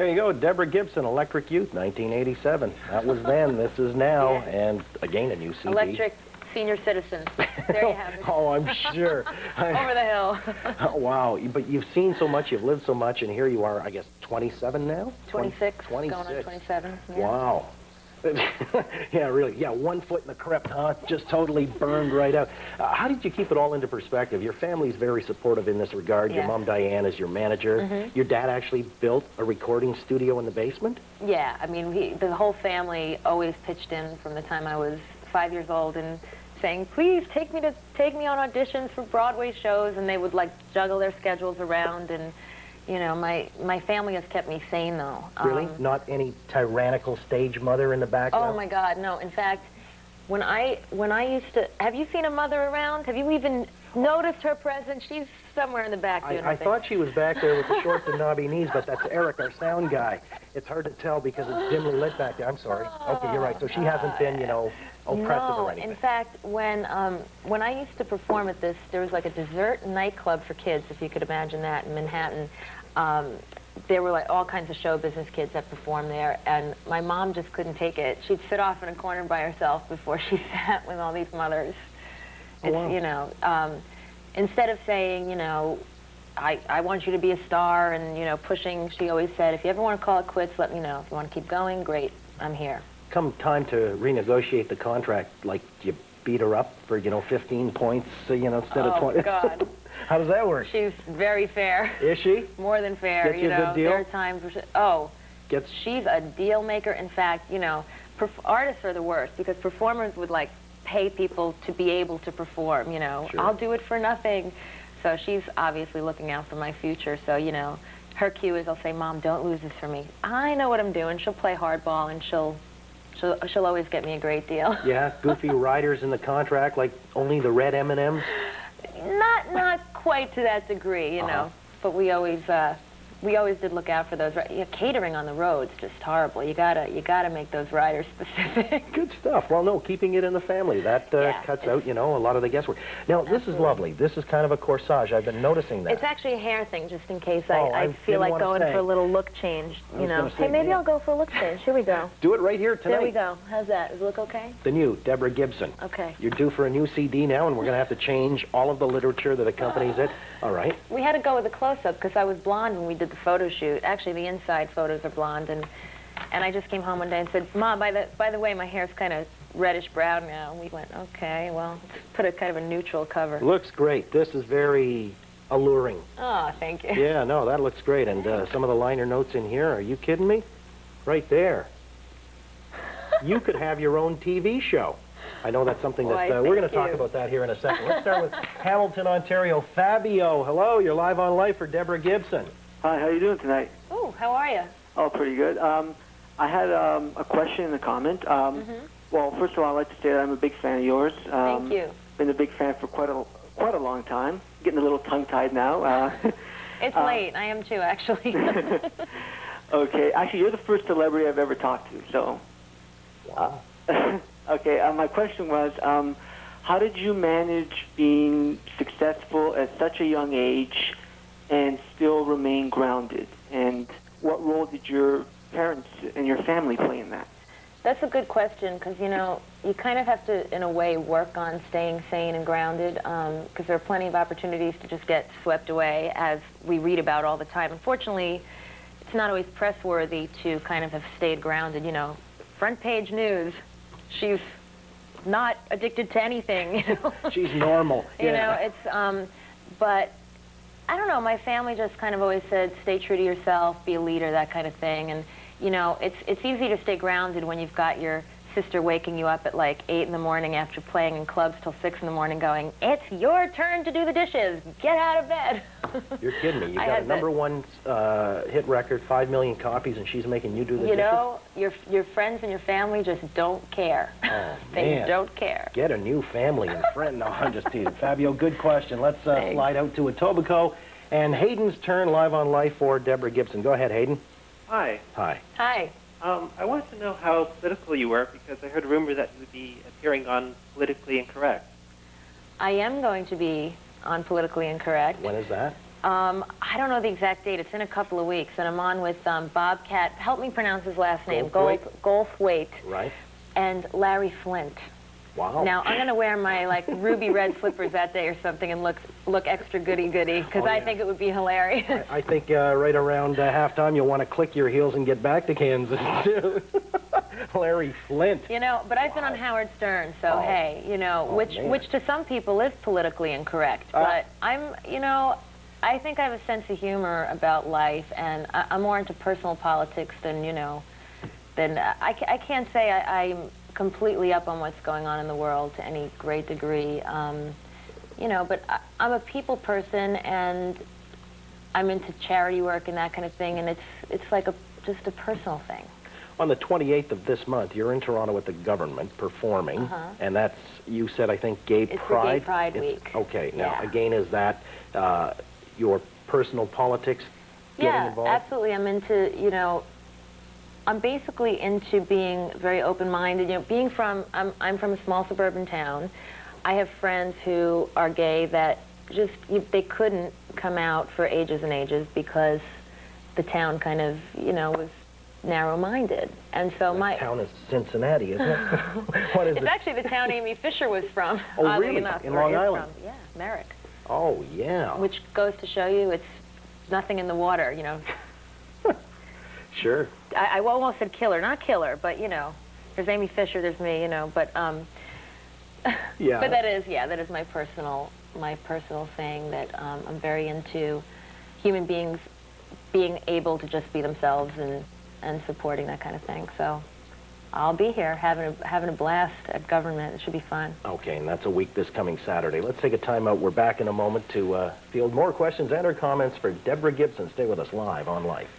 There you go, Deborah Gibson, Electric Youth, 1987. That was then, this is now, Yeah. and again a new CD. Electric Senior Citizen. There you have it. Oh, I'm sure. Over the hill. Oh, wow, but you've seen so much, you've lived so much, and here you are, I guess, 27 now? 26, 26. going on 27. Yeah. Wow. Yeah, really. Yeah, 1 foot in the crypt, huh? Just totally burned right out. How did you keep it all into perspective? Your family's very supportive in this regard. Yeah. Your mom, Diane, is your manager. Your dad actually built a recording studio in the basement? Yeah, I mean, the whole family always pitched in from the time I was 5 years old and saying, please take me on auditions for Broadway shows, and they would like juggle their schedules around. And you know, my family has kept me sane, though. Really? Not any tyrannical stage mother in the background? Oh, my God, no. In fact, when I used to... Have you seen a mother around? Have you even noticed her presence? She's somewhere in the back, dude, I thought she was back there with the short and knobby knees, but that's Eric, our sound guy. It's hard to tell because it's dimly lit back there. I'm sorry. Okay, you're right. So she hasn't been, you know, oppressive or anything. In fact, when I used to perform at this, there was like a dessert nightclub for kids, if you could imagine that, in Manhattan. There were like all kinds of show business kids that performed there, and my mom just couldn't take it. She'd sit off in a corner by herself before she sat with all these mothers. Oh, wow. You know, instead of saying, you know, I want you to be a star and, you know, pushing, she always said, if you ever want to call it quits, let me know. If you want to keep going, great, I'm here. Come time to renegotiate the contract, like you beat her up for, you know, 15 points, you know, instead of 20. Oh, God. How does that work? She's very fair. Is she? More than fair. Gets you a good deal? There are times where she's a deal maker. In fact, you know, artists are the worst because performers would like pay people to be able to perform, you know. Sure. I'll do it for nothing. So she's obviously looking out for my future. So, you know, her cue is I'll say, Mom, don't lose this for me. I know what I'm doing. She'll play hardball and she'll always get me a great deal. Yeah, goofy riders in the contract, like only the red M&Ms? Not quite to that degree, you know, but we always did look out for those. Yeah, catering on the road's just horrible. You gotta make those riders specific. Good stuff. Well, no, keeping it in the family, that cuts out, you know, a lot of the guesswork. Now, this is lovely. This is kind of a corsage. I've been noticing that. It's actually a hair thing, just in case I feel like going for a little look change, you know. Hey, maybe I'll go for a look change. Here we go. Do it right here tonight. There we go. How's that? Does it look okay? The new Deborah Gibson. Okay. You're due for a new CD now, and we're going to have to change all of the literature that accompanies it. All right. We had to go with a close-up because I was blonde when we did the photo shoot. Actually, the inside photos are blonde, and I just came home one day and said, Mom, by the way, my hair's kind of reddish-brown now. And we went, okay, well, let's put a kind of a neutral cover. Looks great. This is very alluring. Oh, thank you. Yeah, no, that looks great. And some of the liner notes in here, are you kidding me? Right there. You could have your own TV show. I know that's something that we're going to talk about that here in a second. Let's start with Hamilton, Ontario. Fabio, hello. You're live on Life for Deborah Gibson. Hi, how you doing tonight? Oh, how are you? Oh, pretty good. I had a question and a comment. Well, first of all, I'd like to say that I'm a big fan of yours. Thank you. Been a big fan for quite a long time. Getting a little tongue-tied now. It's late. I am too, actually. Okay. Actually, you're the first celebrity I've ever talked to, so... Wow. Okay, my question was, how did you manage being successful at such a young age and still remain grounded? And what role did your parents and your family play in that? That's a good question because, you know, you kind of have to, in a way, work on staying sane and grounded because there are plenty of opportunities to just get swept away, as we read about all the time. Unfortunately, it's not always press-worthy to kind of have stayed grounded, you know. Front page news, she's not addicted to anything, you know. She's normal. You know, it's, but I don't know, my family just kind of always said, stay true to yourself, be a leader, that kind of thing. And, you know, it's easy to stay grounded when you've got your sister waking you up at like 8 in the morning after playing in clubs till 6 in the morning going, it's your turn to do the dishes, get out of bed. You're kidding me. You got a #1 hit record, 5 million copies, and she's making you do the dishes? You know, your friends and your family just don't care. Oh, They man. don't care. Get a new family and friend. No, I'm just teasing. Fabio, good question. Let's slide out to Etobicoke. And Hayden's turn live on Life for Deborah Gibson. Go ahead, Hayden. Hi. Hi. Hi. I wanted to know how political you were because I heard a rumor that you would be appearing on Politically Incorrect. I am going to be on Politically Incorrect. When is that? I don't know the exact date. It's in a couple of weeks, and I'm on with Bobcat. Help me pronounce his last name. Goldthwait. Right. And Larry Flint. Wow. Now, I'm going to wear my, like, ruby red slippers that day or something and look extra goody-goody, because I think it would be hilarious. I think right around halftime you'll want to click your heels and get back to Kansas, too. Larry Flint. You know, but I've been on Howard Stern, so hey, you know, which to some people is politically incorrect. But I think I have a sense of humor about life, and I'm more into personal politics than, I can't say I'm completely up on what's going on in the world to any great degree, but I'm a people person, and I'm into charity work and that kind of thing, and it's like just a personal thing. On the 28th of this month, you're in Toronto with the government performing, and that's, you said, I think, Gay Pride? It's Gay Pride Week. Okay, now, again, is that your personal politics getting involved? Yeah, absolutely. I'm into, I'm basically into being very open-minded. I'm from a small suburban town. I have friends who are gay that they couldn't come out for ages and ages because the town kind of, was narrow-minded. And so the town is Cincinnati, isn't it? What is it's actually the town Amy Fisher was from, oh, oddly really? enough. In Long Island? From. Yeah, Merrick. Oh, yeah. Which goes to show you it's nothing in the water, Sure. I almost said killer, not killer, but there's Amy Fisher, there's me, but yeah. But that is my personal thing, that I'm very into human beings being able to just be themselves and supporting that kind of thing. So I'll be here having a blast at government. It should be fun. Okay, and that's a week this coming Saturday. Let's take a time out. We're back in a moment to field more questions and or comments for Deborah Gibson. Stay with us live on Life.